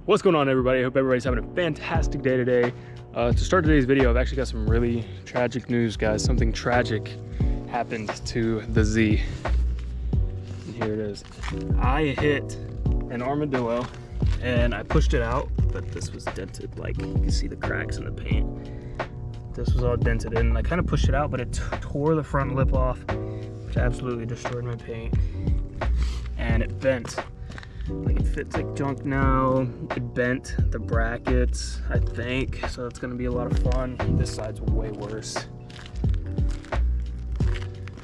What's going on, everybody? I hope everybody's having a fantastic day today. To start today's video, I've actually got some really tragic news, guys. Something tragic happened to the Z. And here it is. I hit an armadillo and I pushed it out, but this was dented. Like, you can see the cracks in the paint. This was all dented in. I kind of pushed it out, but it tore the front lip off, which absolutely destroyed my paint. And it bent. Like, it fits like junk now. It bent the brackets, I think, so it's gonna be a lot of fun. This side's way worse.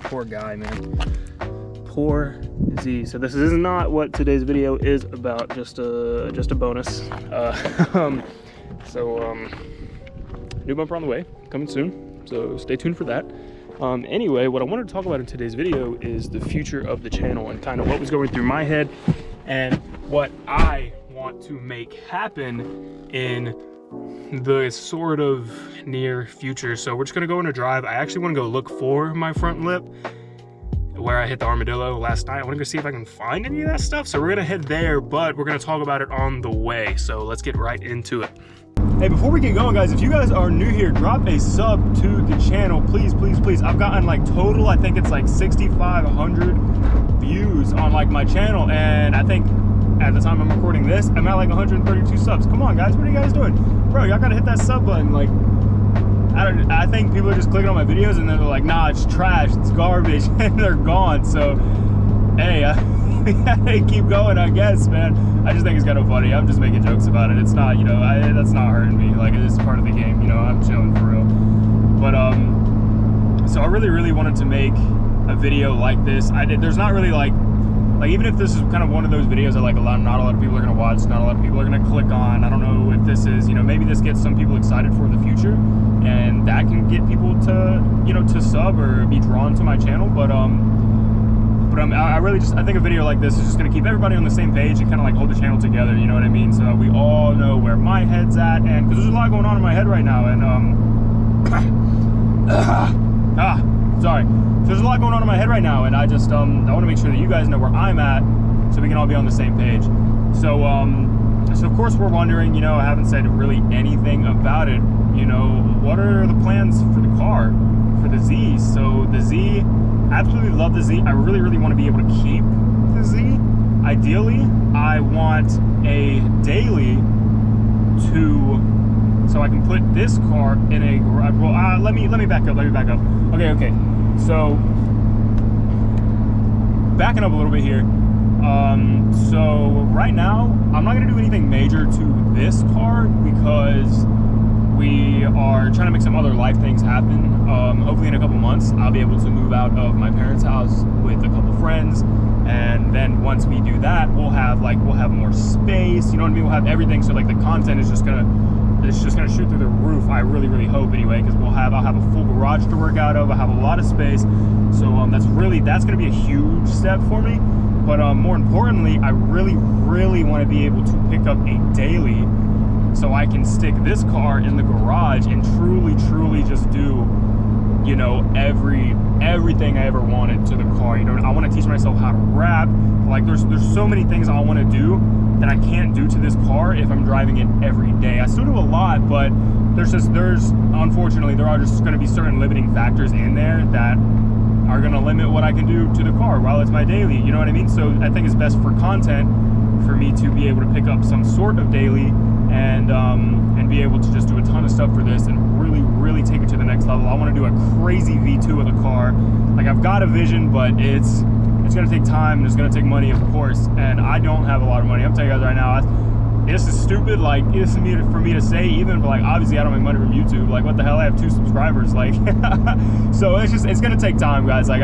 Poor guy, man. Poor Z. So this is not what today's video is about, just a bonus. New bumper on the way, coming soon, so stay tuned for that. Anyway, what I wanted to talk about in today's video is the future of the channel and kind of what was going through my head and what I want to make happen in the sort of near future. So we're just gonna go on a drive. I actually wanna go look for my front lip where I hit the armadillo last night. I wanna go see if I can find any of that stuff. So we're gonna head there, but we're gonna talk about it on the way. So let's get right into it. Hey, before we get going, guys, if you guys are new here, drop a sub to the channel, please, please, please. I've gotten like total, I think it's like 6,500 views on like my channel, and I think at the time I'm recording this, I'm at like 132 subs. Come on, guys, what are you guys doing? Bro, y'all gotta hit that sub button. Like, I think people are just clicking on my videos and then they're like, nah, it's trash, it's garbage, and they're gone. So, hey, hey, keep going, I guess, man. I just think it's kind of funny. I'm just making jokes about it. It's not, you know, that's not hurting me. Like, it is part of the game, you know, I'm chilling for real. But, so I really wanted to make a video like this. There's not really like even if this is kind of one of those videos that like not a lot of people are gonna watch, not a lot of people are gonna click on. I don't know if this is, you know, maybe this gets some people excited for the future, and that can get people to, you know, to sub or be drawn to my channel. But I think a video like this is just gonna keep everybody on the same page and kind of like hold the channel together, you know what I mean? So we all know where my head's at, and because there's a lot going on in my head right now, and sorry. So there's a lot going on in my head right now, and I just I want to make sure that you guys know where I'm at, so we can all be on the same page. So so of course we're wondering, you know, I haven't said really anything about it. You know, what are the plans for the car, for the Z? So the Z, absolutely love the Z. I really want to be able to keep the Z. Ideally, I want a daily so I can put this car in a garage. Well, let me back up. Okay. So backing up a little bit here. So right now, I'm not gonna do anything major to this car because we are trying to make some other life things happen. Hopefully in a couple months, I'll be able to move out of my parents' house with a couple friends. And then once we do that, we'll have more space, you know what I mean? We'll have everything. So like the content is just gonna shoot through the roof. I really hope anyway, because I'll have a full garage to work out of. I have a lot of space. So that's gonna be a huge step for me. But more importantly, I really want to be able to pick up a daily so I can stick this car in the garage and truly just do, you know, everything I ever wanted to the car. You know, I want to teach myself how to wrap. Like, there's so many things I want to do that I can't do to this car if I'm driving it every day. I still do a lot, but unfortunately there are just going to be certain limiting factors in there that are going to limit what I can do to the car while it's my daily, you know what I mean? So I think it's best for content for me to be able to pick up some sort of daily and be able to just do a ton of stuff for this and really take it to the next level. I want to do a crazy V2 of the car. Like, I've got a vision, but it's going to take time and it's going to take money, of course, and I don't have a lot of money. I'm telling you guys right now, this is stupid, like, this is for me to say even, but like, obviously I don't make money from YouTube. Like, what the hell, I have 2 subscribers, like, so it's going to take time, guys. Like,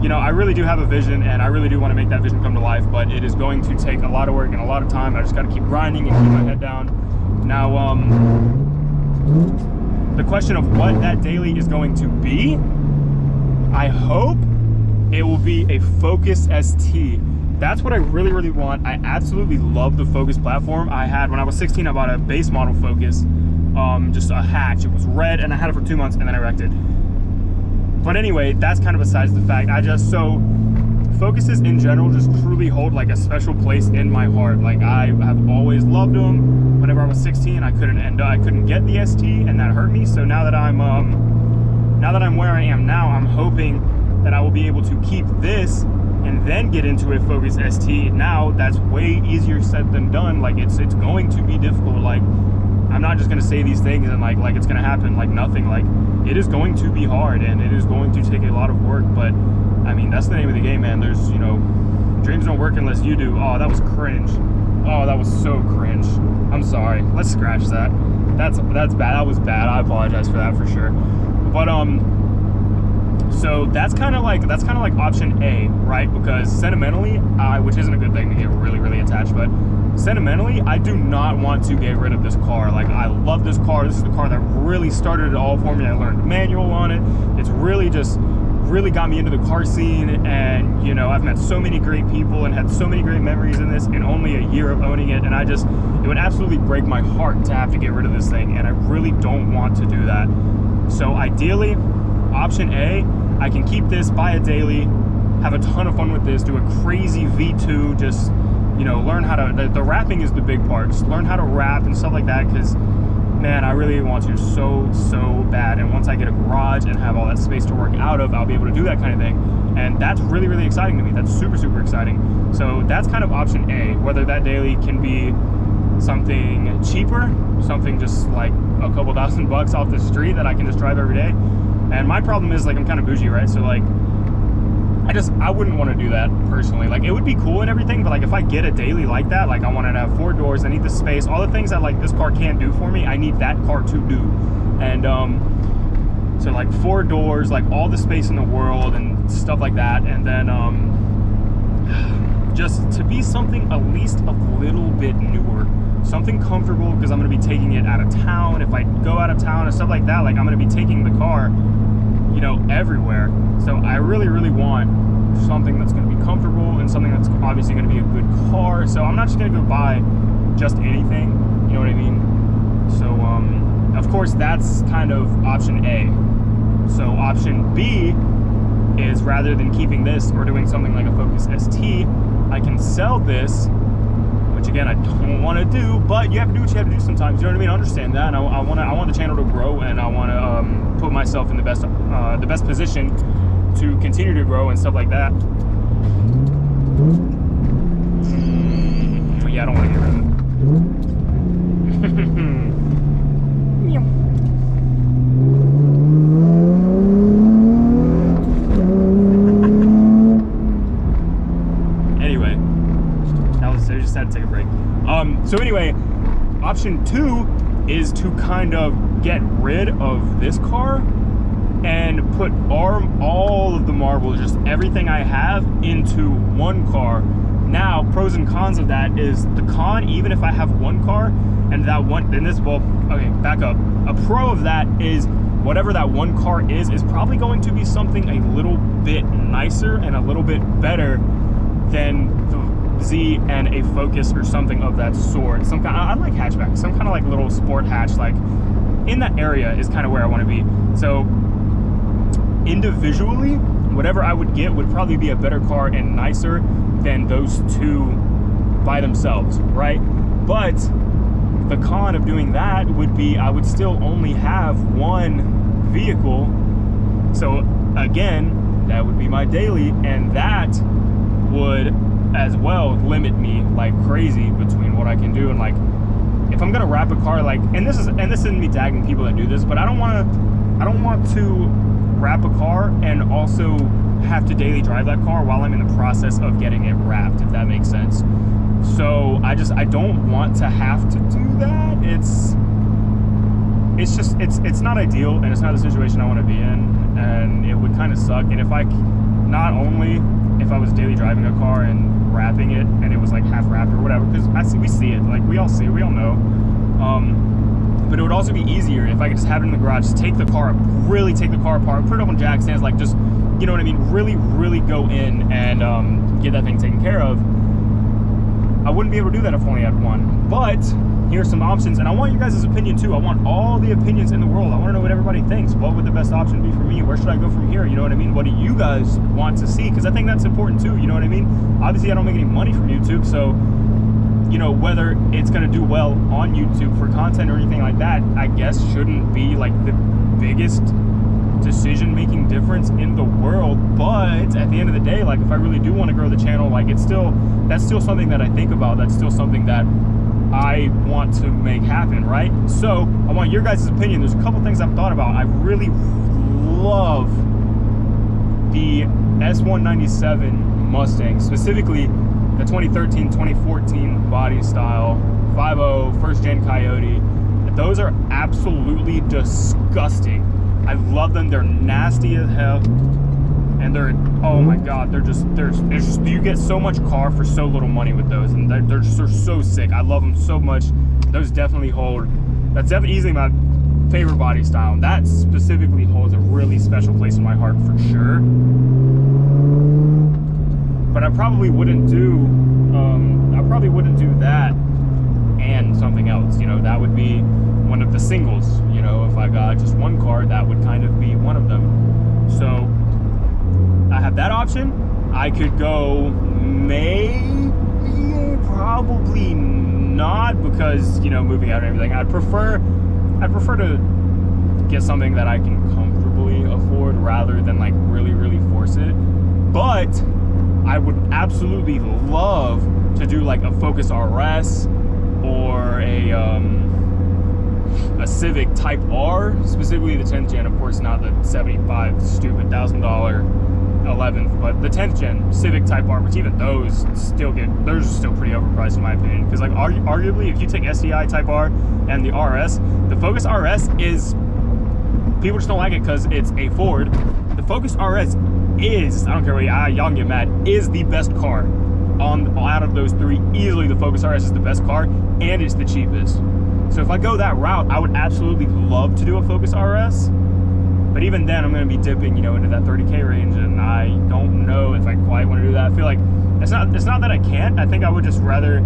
you know, I really do have a vision, and I really do want to make that vision come to life, but it is going to take a lot of work and a lot of time. I just got to keep grinding and keep my head down. Now, the question of what that daily is going to be, I hope it will be a Focus ST. That's what I really want. I absolutely love the Focus platform. When I was 16, I bought a base model Focus, just a hatch. It was red, and I had it for 2 months, and then I wrecked it. But anyway, that's kind of besides the fact. So Focuses in general just truly hold like a special place in my heart. Like I have always loved them. Whenever I was 16, I couldn't get the ST, and that hurt me. So now that I'm where I am now, I'm hoping that I will be able to keep this and then get into a Focus ST. Now that's way easier said than done. Like it's going to be difficult. Like I'm not just gonna say these things and like it's gonna happen like nothing. Like it is going to be hard, and it is going to take a lot of work. But I mean, that's the name of the game, man. There's, you know, dreams don't work unless you do. Oh, that was cringe. Oh, that was so cringe. I'm sorry. Let's scratch that. That's bad. That was bad. I apologize for that for sure. But so that's kind of like option A, right? Because sentimentally, which isn't a good thing to get really attached, but sentimentally, I do not want to get rid of this car. Like I love this car. This is the car that really started it all for me. I learned manual on it. It's really got me into the car scene, and you know, I've met so many great people and had so many great memories in this in only a year of owning it, and it would absolutely break my heart to have to get rid of this thing, and I really don't want to do that. So ideally, option A, I can keep this, buy a daily, have a ton of fun with this, do a crazy V2, just, you know, learn how to, the wrapping is the big part, just learn how to wrap and stuff like that, because man, I really want to so bad. And once I get a garage and have all that space to work out of, I'll be able to do that kind of thing. And that's really exciting to me. That's super exciting. So that's kind of option A, whether that daily can be something cheaper, something just like a couple $1,000 off the street that I can just drive every day. And my problem is, like, I'm kind of bougie, right? So like, I wouldn't want to do that personally. Like, it would be cool and everything, but like if I get a daily like that, like I want to have 4 doors, I need the space, all the things that like this car can't do for me, I need that car to do. And so like 4 doors, like all the space in the world and stuff like that. And then just to be something at least a little bit newer, something comfortable, because I'm going to be taking it out of town. If I go out of town and stuff like that, like I'm going to be taking the car, you know, everywhere. So I really want something that's going to be comfortable and something that's obviously going to be a good car. So I'm not just going to go buy just anything, you know what I mean? So of course that's kind of option A. So option B is, rather than keeping this or doing something like a Focus ST, I can sell this, which again I don't want to do, but you have to do what you have to do sometimes, you know what I mean? I understand that, and I want the channel to grow, and I want to put myself in the best position to continue to grow and stuff like that. Yeah, I don't want to get rid of it. Anyway, I just had to take a break. So anyway, option 2 is to kind of get rid of this car and put all of the marbles, just everything I have, into one car. Now, pros and cons of that is, the con, even if I have one car and that one, then this, well, okay, back up. A pro of that is whatever that one car is probably going to be something a little bit nicer and a little bit better than the Z and a Focus or something of that sort. Some kind, I like hatchback, some kind of like little sport hatch, like in that area is kind of where I want to be. So individually, whatever I would get would probably be a better car and nicer than those two by themselves, right? But the con of doing that would be I would still only have one vehicle. So again, that would be my daily, and that would as well limit me like crazy between what I can do. And like, if I'm gonna wrap a car, like, and this isn't me tagging people that do this, but I don't want to wrap a car and also have to daily drive that car while I'm in the process of getting it wrapped, if that makes sense. So I don't want to have to do that. It's not ideal, and it's not a situation I want to be in, and it would kind of suck. And if I was daily driving a car and wrapping it and it was like half wrapped or whatever, because we see it, like we all know. But it would also be easier if I could just have it in the garage, just take the car apart, put it up on jack stands, like just, you know what I mean, really go in and get that thing taken care of. I wouldn't be able to do that if I only had one. But here's some options, and I want you guys' opinion too. I want all the opinions in the world. I want to know what everybody thinks. What would the best option be for me? Where should I go from here? You know what I mean? What do you guys want to see? Because I think that's important too. You know what I mean? Obviously, I don't make any money from YouTube, so you know, whether it's going to do well on YouTube for content or anything like that, I guess shouldn't be like the biggest decision-making difference in the world. But at the end of the day, like if I really do want to grow the channel, like that's still something that I think about. That's still something that I want to make happen, right? So I want your guys' opinion. There's a couple things I've thought about. I really love the S197 Mustang, specifically the 2013, 2014 body style, 5.0, first gen Coyote. Those are absolutely disgusting. I love them. They're nasty as hell. And they're, oh my God, they're just, you get so much car for so little money with those. And they're so sick. I love them so much. Those definitely hold, that's definitely easily my favorite body style. And that specifically holds a really special place in my heart for sure. But I probably wouldn't do that and something else. You know, that would be one of the singles. You know, if I got just one car, that would kind of be one of them. So I have that option. I could go maybe, probably not, because, you know, moving out and everything. I'd prefer to get something that I can comfortably afford rather than like really force it. But I would absolutely love to do like a Focus RS or a Civic Type R, specifically the 10th gen, of course, not the 75 stupid $1,000 11th, but the 10th gen Civic Type R, which even those are still pretty overpriced in my opinion. Because like arguably, if you take STI Type R and the RS, the Focus RS is, people just don't like it because it's a Ford. The Focus RS is, I don't care what y'all can get mad, is the best car out of those three. Easily the Focus RS is the best car, and it's the cheapest. So if I go that route, I would absolutely love to do a Focus RS. But even then, I'm going to be dipping, you know, into that 30K range, and I don't know if I quite want to do that. I feel like it's not that I can't. I think I would just rather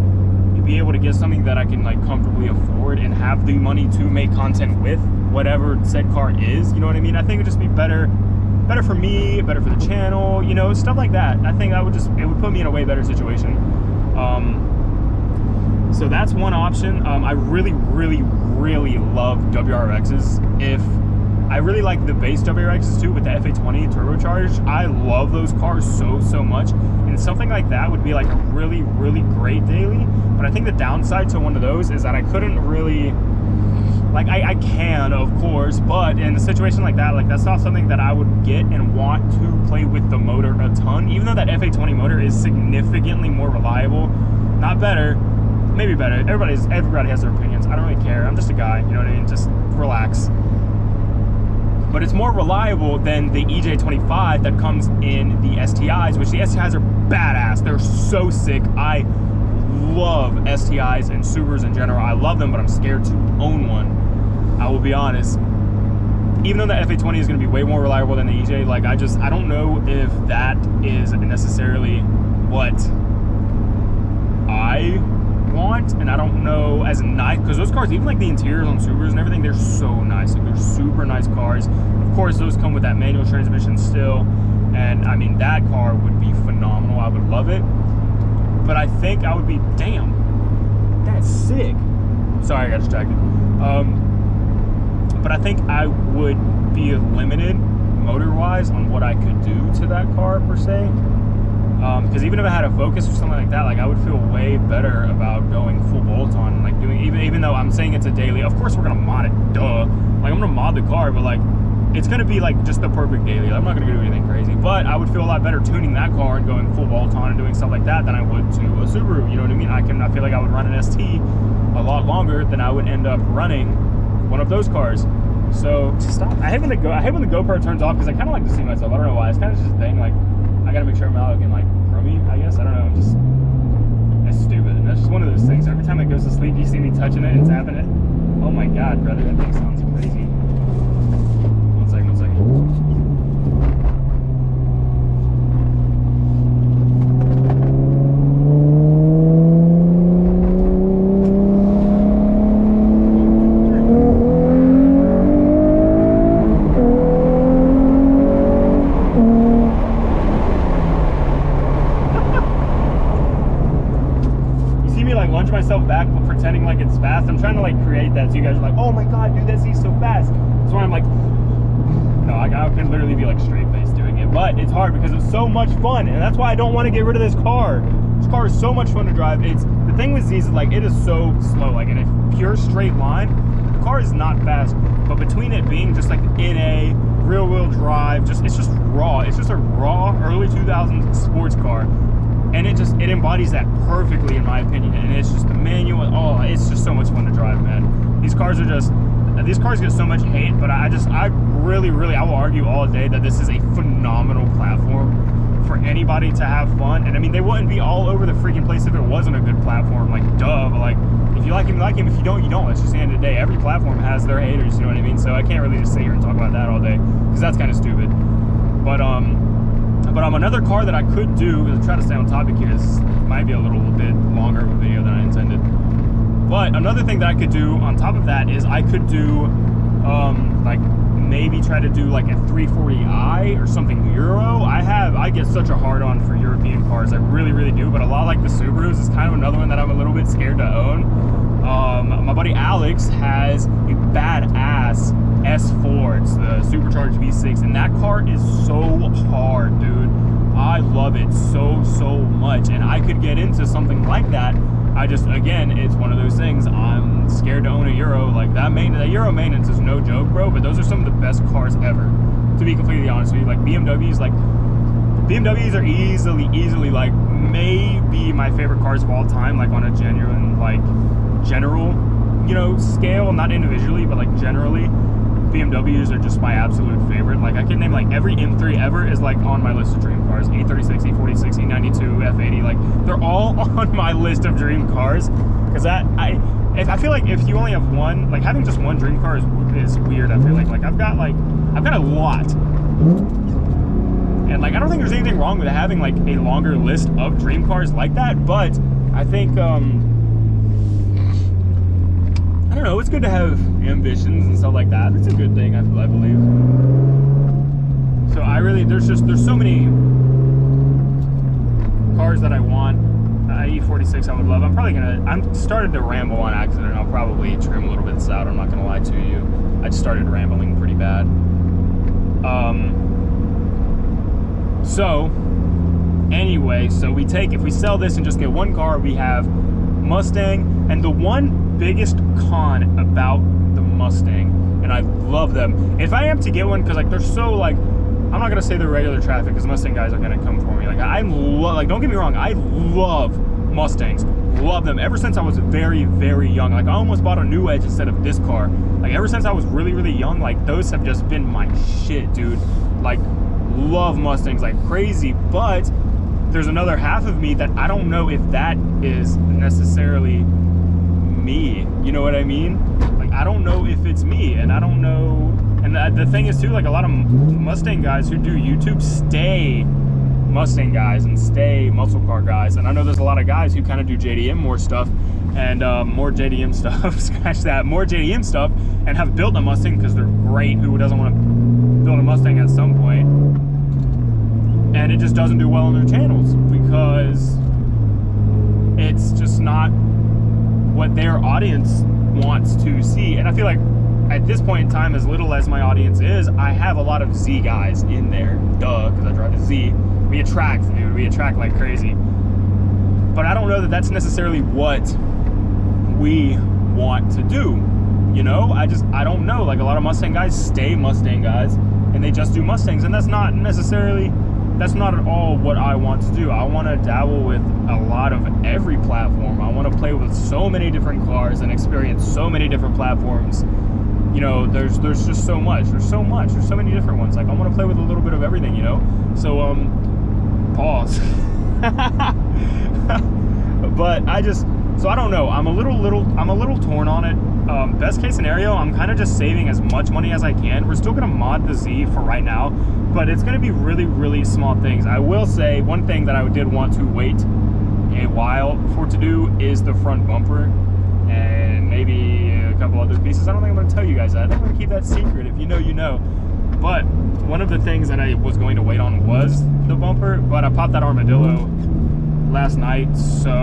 be able to get something that I can like comfortably afford and have the money to make content with whatever said car is. You know what I mean? I think it'd just be better for me, better for the channel, you know, stuff like that. I think it would put me in a way better situation. So that's one option. I really love WRXs. I really like the base WRXs too, with the FA20 turbocharged. I love those cars so much. And something like that would be like a really great daily. But I think the downside to one of those is that I couldn't really, like, I can, of course, but in a situation like that, like, that's not something that I would get and want to play with the motor a ton. Even though that FA20 motor is significantly more reliable, not better, maybe better. Everybody has their opinions. I don't really care. I'm just a guy, you know what I mean? Just relax. But it's more reliable than the EJ25 that comes in the STIs, which the STIs are badass. They're so sick. I love STIs and Subarus in general. I love them, but I'm scared to own one. I will be honest. Even though the FA20 is going to be way more reliable than the EJ, like, I don't know if that is necessarily what I want, and I don't know as nice, because those cars, even like the interiors on Subarus and everything, they're so nice. Like, they're super nice cars. Of course, those come with that manual transmission still, and I mean, that car would be phenomenal. I would love it. But I think I would be, damn, that's sick. Sorry, I got distracted. But I think I would be limited motor-wise on what I could do to that car per se. Because even if I had a Focus or something like that, like, I would feel way better about going full bolt-on, like doing, even though I'm saying it's a daily, of course we're gonna mod it, duh. Like, I'm gonna mod the car, but like, it's gonna be like just the perfect daily. I'm not gonna do anything crazy, but I would feel a lot better tuning that car and going full bolt-on and doing stuff like that than I would to a Subaru. You know what I mean? I feel like I would run an ST a lot longer than I would end up running one of those cars. So stop. I hate when the GoPro turns off, because I kind of like to see myself. I don't know why. It's kind of just a thing. Like, I gotta make sure I'm not looking like chromey, I guess. I don't know. It's stupid. That's just one of those things. Every time it goes to sleep, you see me touching it and tapping it. Oh my God, brother, that thing sounds crazy. One second. like it's fast. I'm trying to like create that so you guys are like, oh my god, dude, that Z's so fast. So I'm like, no, I can literally be like straight faced doing it, but it's hard because it's so much fun, and that's why I don't want to get rid of this car. This car is so much fun to drive. It's the thing with Z's is like it is so slow, like in a pure straight line. The car is not fast, but between it being just like in a rear wheel drive, it's just raw. It's just a raw early 2000s sports car, and it embodies that perfectly in my opinion. And it's just the manual. Oh, it's just so much fun to drive, man. These cars get so much hate, but I really I will argue all day that this is a phenomenal platform for anybody to have fun. And I mean, they wouldn't be all over the freaking place if it wasn't a good platform. Like, duh. But like, if you like him, you like him. If you don't, you don't. It's just the end of the day. Every platform has their haters, you know what I mean? So I can't really just sit here and talk about that all day because that's kind of stupid. But another car that I could do, to try to stay on topic here, this might be a little bit longer of a video than I intended. But another thing that I could do on top of that is I could do like maybe try to do like a 340i or something Euro. I get such a hard on for European cars. I really do. But a lot like the Subarus is kind of another one that I'm a little bit scared to own. My buddy Alex has a badass S4. It's the supercharged V6, and that car is so hard, dude. I love it so much, and I could get into something like that. Again, it's one of those things. I'm scared to own a Euro. Like that Euro maintenance is no joke, bro. But those are some of the best cars ever, to be completely honest with you. Like BMWs are easily like maybe my favorite cars of all time. Like on a genuine general, you know, scale, not individually, but like generally. BMWs are just my absolute favorite. Like I can name like every M3 ever is like on my list of dream cars. E36, E46, E92, F80, like they're all on my list of dream cars. Because I feel like if you only have one, like having just one dream car is weird. I feel like I've got a lot. And like I don't think there's anything wrong with having like a longer list of dream cars like that, but I think I don't know, it's good to have ambitions and stuff like that. It's a good thing, I believe. So there's so many cars that I want. E46 I would love. I'm started to ramble on accident. I'll probably trim a little bit of this out, I'm not gonna lie to you. I just started rambling pretty bad. So anyway, if we sell this and just get one car, we have Mustang. And the one biggest con about the Mustang, and I love them, if I am to get one, because like they're so like, I'm not gonna say they're regular traffic because Mustang guys are gonna come for me. Like don't get me wrong, I love Mustangs, love them ever since I was very young. Like I almost bought a new Edge instead of this car. Like ever since I was really young, like those have just been my shit, dude. Like love Mustangs like crazy. But there's another half of me that I don't know if that is necessarily me, you know what I mean? Like I don't know if it's me, and I don't know. And the thing is too, like a lot of Mustang guys who do YouTube stay Mustang guys and stay muscle car guys, and I know there's a lot of guys who kind of do JDM more stuff and more JDM stuff scratch that, more JDM stuff, and have built a Mustang because they're great. Who doesn't want to build a Mustang at some point? And it just doesn't do well on their channels because it's just not what their audience wants to see. And I feel like at this point in time, as little as my audience is, I have a lot of Z guys in there. Duh, because I drive a Z. We attract, dude. We attract like crazy. But I don't know that that's necessarily what we want to do. You know, I don't know. Like a lot of Mustang guys stay Mustang guys and they just do Mustangs, and that's not at all what I want to do. I want to dabble with a lot of every platform. I want to play with so many different cars and experience so many different platforms. You know, there's just so much. There's so many different ones. Like I want to play with a little bit of everything, you know? So, pause. But I don't know. I'm a little torn on it. Best case scenario, I'm kind of just saving as much money as I can. We're still going to mod the Z for right now, but it's going to be really small things. I will say one thing that I did want to wait a while for to do is the front bumper and maybe a couple other pieces. I don't think I'm going to tell you guys that. I'm going to keep that secret. If you know, you know. But one of the things that I was going to wait on was the bumper, but I popped that armadillo last night, so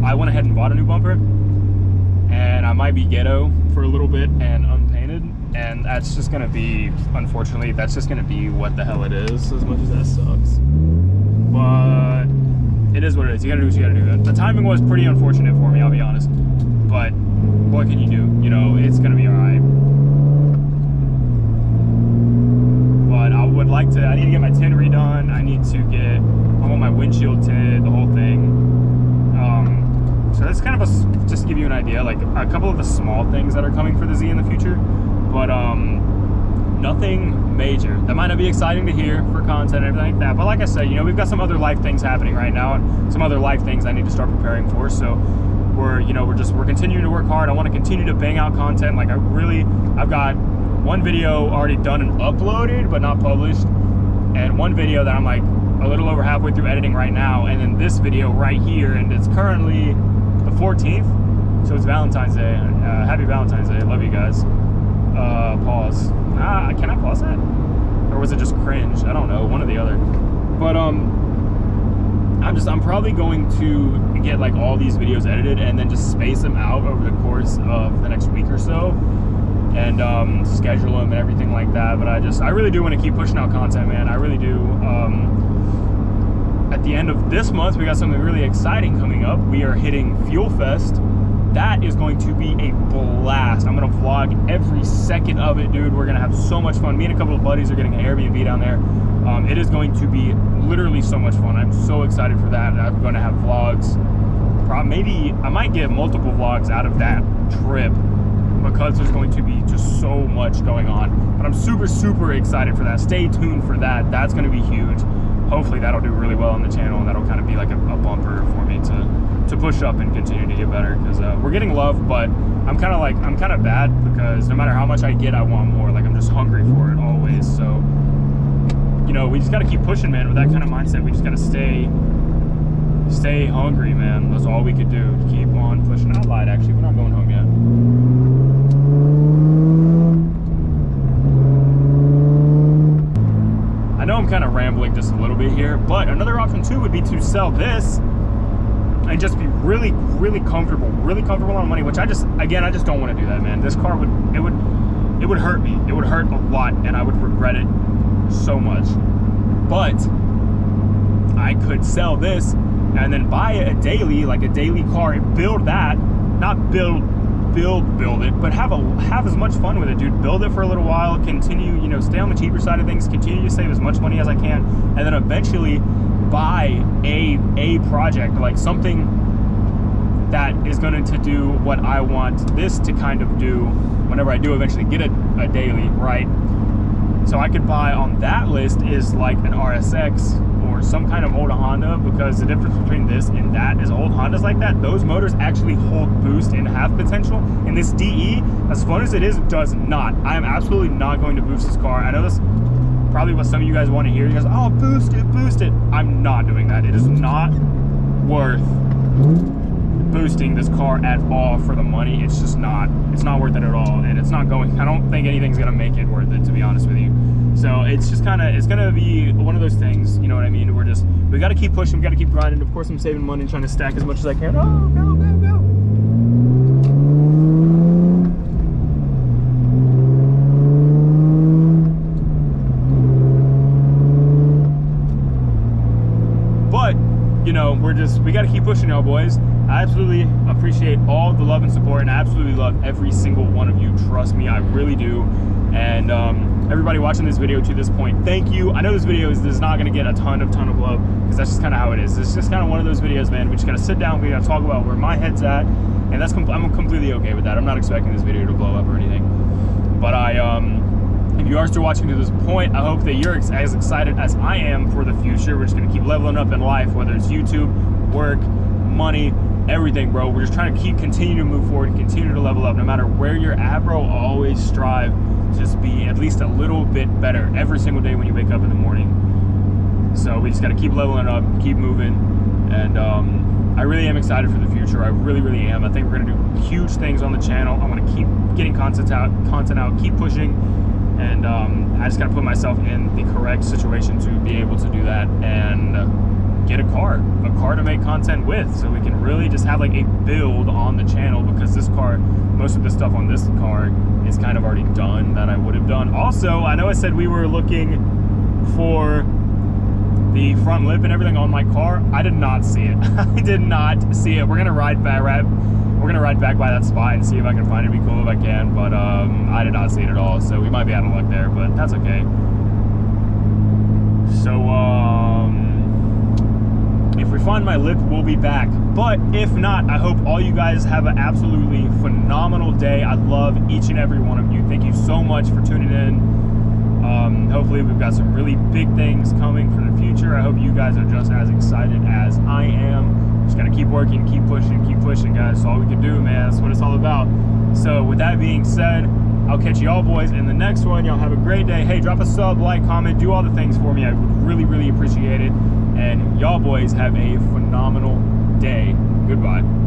I went ahead and bought a new bumper, and I might be ghetto for a little bit and unpainted, and that's just gonna be, unfortunately, that's just gonna be what the hell it is, as much as that sucks. But it is what it is. You gotta do what you gotta do. The timing was pretty unfortunate for me, I'll be honest, but what can you do? You know, it's gonna be all right. But I would like to, I need to get my tint redone. I need to get, I want my windshield tinted, the whole thing. So that's kind of a, just to give you an idea, like a couple of the small things that are coming for the Z in the future, but nothing major. That might not be exciting to hear for content and everything like that, but like I said, you know, we've got some other life things happening right now, and some other life things I need to start preparing for. So we're continuing to work hard. I want to continue to bang out content. Like I've got one video already done and uploaded, but not published, and one video that I'm like a little over halfway through editing right now, and then this video right here, and it's currently the 14th, so it's Valentine's Day. Happy Valentine's Day. Love you guys. Pause. Can I pause that? Or was it just cringe? I don't know, one or the other. But I'm probably going to get like all these videos edited and then just space them out over the course of the next week or so, and schedule them and everything like that. But I really do want to keep pushing out content, man. I really do. At the end of this month, we got something really exciting coming up. We are hitting Fuel Fest. That is going to be a blast. I'm gonna vlog every second of it, dude. We're gonna have so much fun. Me and a couple of buddies are getting an Airbnb down there. It is going to be literally so much fun. I'm so excited for that. I'm gonna have vlogs. Maybe I might get multiple vlogs out of that trip, because there's going to be just so much going on. But I'm super, super excited for that. Stay tuned for that. That's gonna be huge. Hopefully that'll do really well on the channel, and that'll kind of be like a bumper for me to push up and continue to get better, because we're getting love, but I'm kind of bad, because no matter how much I get, I want more. Like, I'm just hungry for it always. So, you know, we just got to keep pushing, man. With that kind of mindset, we just got to stay hungry, man. That's all we could do. Keep on pushing. I lied, actually. We're not going home yet. I know I'm kind of rambling just a little bit here, but another option too would be to sell this and just be really, really comfortable on money, which I just don't want to do that, man. This car would hurt me. It would hurt a lot, and I would regret it so much. But I could sell this and then buy a daily car and build that, not build it, but have as much fun with it, dude. Build it for a little while, continue, you know, stay on the cheaper side of things, continue to save as much money as I can, and then eventually buy a project, like something that is going to do what I want this to kind of do whenever I do eventually get a daily, right? So I could buy on that list is like an RSX or some kind of old Honda, because the difference between this and that is old Hondas like that, those motors actually hold boost and have potential, and this DE, as fun as it is, does not. I am absolutely not going to boost this car. I know this probably what some of you guys want to hear. You guys, oh, boost it. I'm not doing that. It is not worth boosting this car at all for the money. It's just not. It's not worth it at all, and it's not going. I don't think anything's gonna make it worth it, to be honest with you. So it's just it's gonna be one of those things. You know what I mean? We got to keep pushing. We got to keep grinding. Of course, I'm saving money and trying to stack as much as I can. Oh, go. You know, we got to keep pushing, y'all boys. I absolutely appreciate all the love and support, and I absolutely love every single one of you. Trust me, I really do. And everybody watching this video to this point, thank you. I know this video is not going to get a ton of love, because that's just kind of how it is. It's just kind of one of those videos, man. We just got to sit down, we got to talk about where my head's at, and I'm completely okay with that. I'm not expecting this video to blow up or anything. But if you are still watching to this point, I hope that you're as excited as I am for the future. We're just going to keep leveling up in life, whether it's YouTube, work, money, everything, bro. We're just trying to continue to move forward and continue to level up. No matter where you're at, bro, always strive to just be at least a little bit better every single day when you wake up in the morning. So we just got to keep leveling up, keep moving, and I really am excited for the future. I really, really am. I think we're going to do huge things on the channel. I want to keep getting content out, keep pushing. And I just got to put myself in the correct situation to be able to do that. And get a car to make content with, so we can really just have like a build on the channel, because this car, most of the stuff on this car is kind of already done that I would have done. Also, I know I said we were looking for the front lip and everything on my car. I did not see it. I did not see it. We're gonna ride back by that spot and see if I can find it. It'd be cool if I can, but I did not see it at all, so we might be out of luck there, but that's okay. So if we find my lip, we'll be back. But if not, I hope all you guys have an absolutely phenomenal day. I love each and every one of you. Thank you so much for tuning in. Hopefully we've got some really big things coming for the future. I hope you guys are just as excited as I am. Just gotta keep working, keep pushing, guys. That's all we can do, man. That's what it's all about. So with that being said, I'll catch y'all boys in the next one. Y'all have a great day. Hey, drop a sub, like, comment, do all the things for me. I would really, really appreciate it. And y'all boys have a phenomenal day. Goodbye.